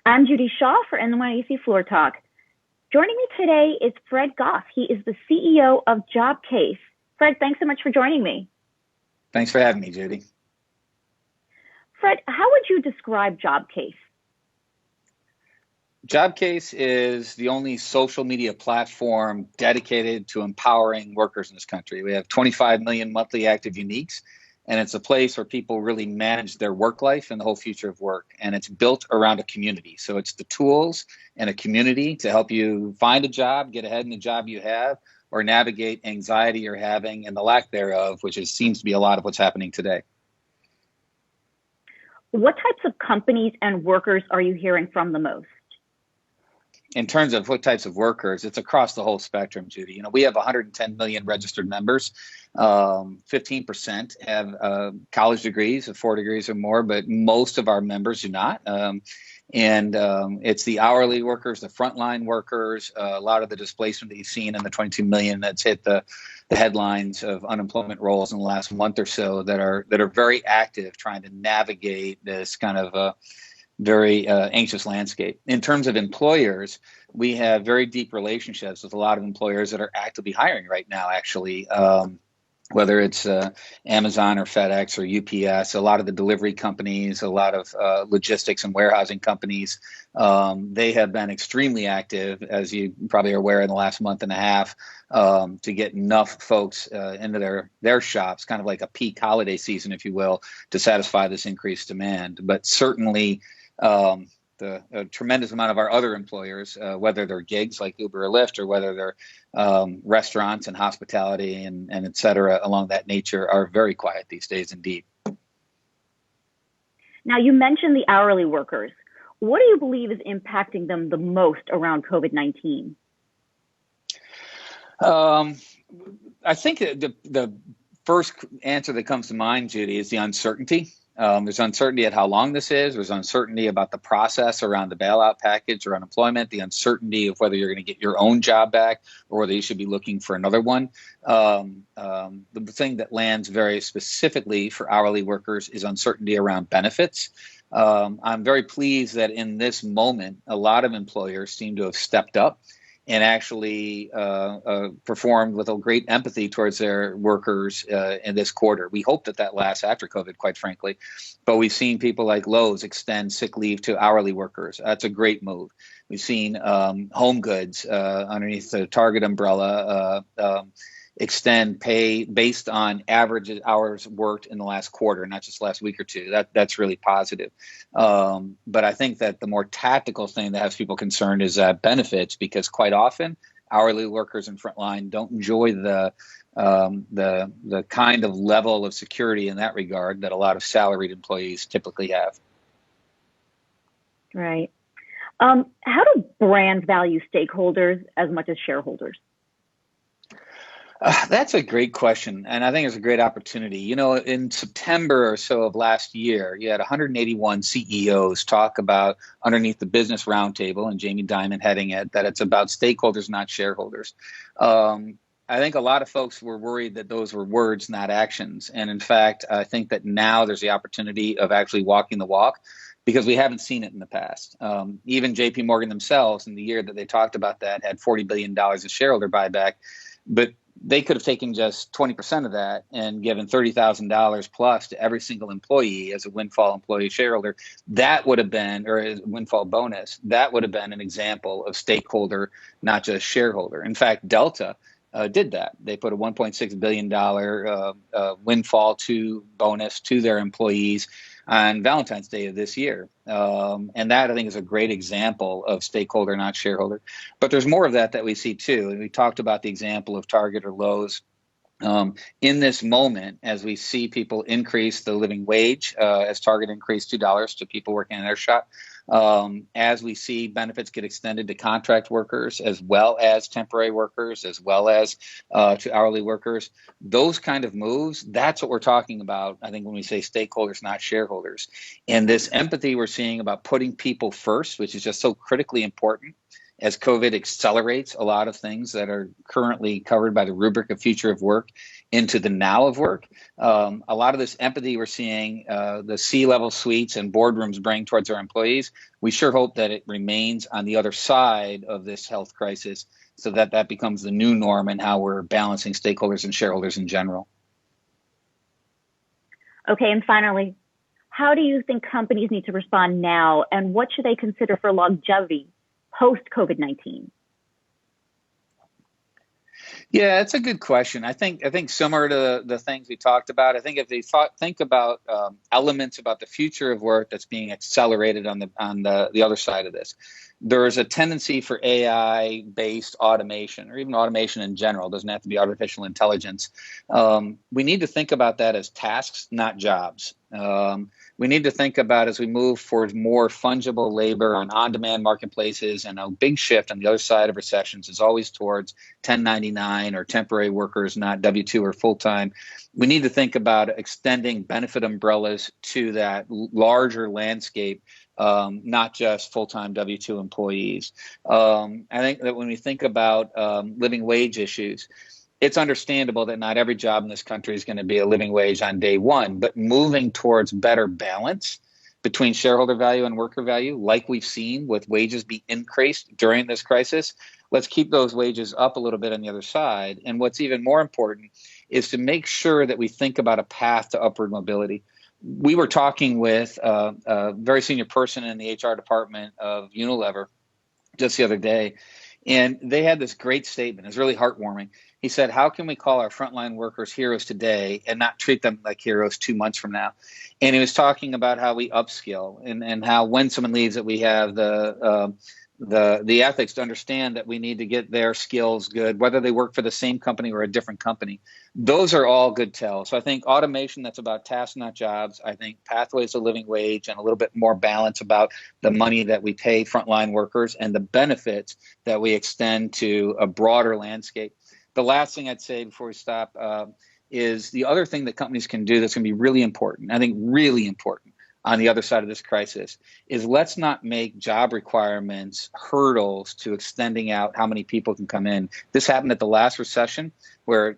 I'm Judy Shaw for NYC Floor Talk. Joining me today is Fred Goff. He is the CEO of Jobcase. Fred, thanks so much for joining me. Thanks for having me, Judy. Fred, how would you describe Jobcase? Jobcase is the only social media platform dedicated to empowering workers in this country. We have 25 million monthly active uniques, and it's a place where people really manage their work life and the whole future of work. And it's built around a community. So it's the tools and a community to help you find a job, get ahead in the job you have, or navigate anxiety you're having and the lack thereof, which seems to be a lot of what's happening today. What types of companies and workers are you hearing from the most? In terms of what types of workers, it's across the whole spectrum, Judy. We have 110 million registered members. 15% have college degrees of 4 degrees or more, but most of our members do not. It's the hourly workers, the frontline workers, a lot of the displacement that you've seen in the 22 million that's hit the headlines of unemployment rolls in the last month or so that are very active trying to navigate this kind of very anxious landscape. In terms of employers, we have very deep relationships with a lot of employers that are actively hiring right now, actually, whether it's Amazon or FedEx or UPS, a lot of the delivery companies, a lot of logistics and warehousing companies. They have been extremely active, as you probably are aware, in the last month and a half to get enough folks into their shops, kind of like a peak holiday season, if you will, to satisfy this increased demand. But certainly, the tremendous amount of our other employers, whether they're gigs like Uber or Lyft, or whether they're restaurants and hospitality and et cetera along that nature, are very quiet these days indeed. Now, you mentioned the hourly workers. What do you believe is impacting them the most around COVID-19? I think the first answer that comes to mind, Judy, is the uncertainty. There's uncertainty at how long this is. There's uncertainty about the process around the bailout package or unemployment, the uncertainty of whether you're going to get your own job back or whether you should be looking for another one. The thing that lands very specifically for hourly workers is uncertainty around benefits. I'm very pleased that in this moment, a lot of employers seem to have stepped up and actually performed with a great empathy towards their workers in this quarter. We hope that lasts after COVID, quite frankly. But we've seen people like Lowe's extend sick leave to hourly workers. That's a great move. We've seen Home Goods underneath the Target umbrella extend pay based on average hours worked in the last quarter, not just last week or two. That's really positive. But I think that the more tactical thing that has people concerned is benefits, because quite often hourly workers in frontline don't enjoy the kind of level of security in that regard that a lot of salaried employees typically have. Right. How do brands value stakeholders as much as shareholders? That's a great question, and I think it's a great opportunity. In September or so of last year, you had 181 CEOs talk about underneath the Business Roundtable, and Jamie Dimon heading it, that it's about stakeholders, not shareholders. I think a lot of folks were worried that those were words, not actions. And in fact, I think that now there's the opportunity of actually walking the walk, because we haven't seen it in the past. Even JP Morgan themselves, in the year that they talked about that, had $40 billion of shareholder buyback. But they could have taken just 20% of that and given $30,000 plus to every single employee as a windfall employee shareholder. That would have been, or a windfall bonus, that would have been an example of stakeholder, not just shareholder. In fact, Delta did that. They put a $1.6 billion windfall bonus to their employees on Valentine's Day of this year. And that, I think, is a great example of stakeholder, not shareholder. But there's more of that we see, too. And we talked about the example of Target or Lowe's. In this moment, as we see people increase the living wage, as Target increased $2 to people working in their shop, as we see benefits get extended to contract workers, as well as temporary workers, as well as to hourly workers, those kind of moves, that's what we're talking about, I think, when we say stakeholders, not shareholders. And this empathy we're seeing about putting people first, which is just so critically important, as COVID accelerates a lot of things that are currently covered by the rubric of future of work, into the now of work. A lot of this empathy we're seeing the C-level suites and boardrooms bring towards our employees, we sure hope that it remains on the other side of this health crisis so that that becomes the new norm in how we're balancing stakeholders and shareholders in general. Okay, and finally, how do you think companies need to respond now, and what should they consider for longevity post-COVID-19? Yeah, it's a good question. I think similar to the things we talked about. I think if they think about elements about the future of work that's being accelerated on the other side of this, there is a tendency for AI-based automation, or even automation in general. It doesn't have to be artificial intelligence. We need to think about that as tasks, not jobs. We need to think about, as we move towards more fungible labor on-demand marketplaces, and a big shift on the other side of recessions is always towards 1099 or temporary workers, not W-2 or full-time. We need to think about extending benefit umbrellas to that larger landscape, not just full-time W-2 employees. I think that when we think about living wage issues, it's understandable that not every job in this country is going to be a living wage on day one, but moving towards better balance between shareholder value and worker value, like we've seen with wages be increased during this crisis, let's keep those wages up a little bit on the other side. And what's even more important is to make sure that we think about a path to upward mobility. We were talking with a very senior person in the HR department of Unilever just the other day, and they had this great statement. It was really heartwarming. He said, how can we call our frontline workers heroes today and not treat them like heroes 2 months from now? And he was talking about how we upskill, and how when someone leaves that we have the ethics to understand that we need to get their skills good, whether they work for the same company or a different company. Those are all good tells. So I think automation that's about tasks, not jobs. I think pathways to living wage and a little bit more balance about the money that we pay frontline workers and the benefits that we extend to a broader landscape. The last thing I'd say before we stop is the other thing that companies can do that's going to be really important, I think really important on the other side of this crisis, is let's not make job requirements hurdles to extending out how many people can come in. This happened at the last recession, where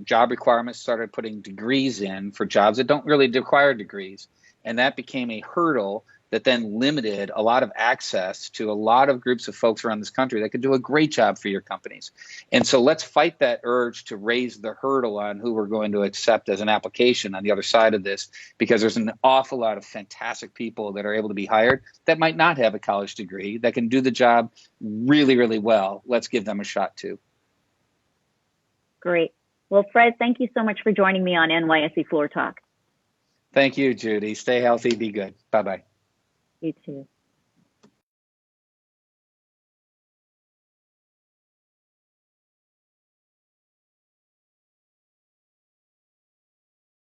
job requirements started putting degrees in for jobs that don't really require degrees. And that became a hurdle that then limited a lot of access to a lot of groups of folks around this country that could do a great job for your companies. And so let's fight that urge to raise the hurdle on who we're going to accept as an application on the other side of this, because there's an awful lot of fantastic people that are able to be hired that might not have a college degree, that can do the job really, really well. Let's give them a shot too. Great. Well, Fred, thank you so much for joining me on NYSE Floor Talk. Thank you, Judy. Stay healthy, be good. Bye-bye. You too.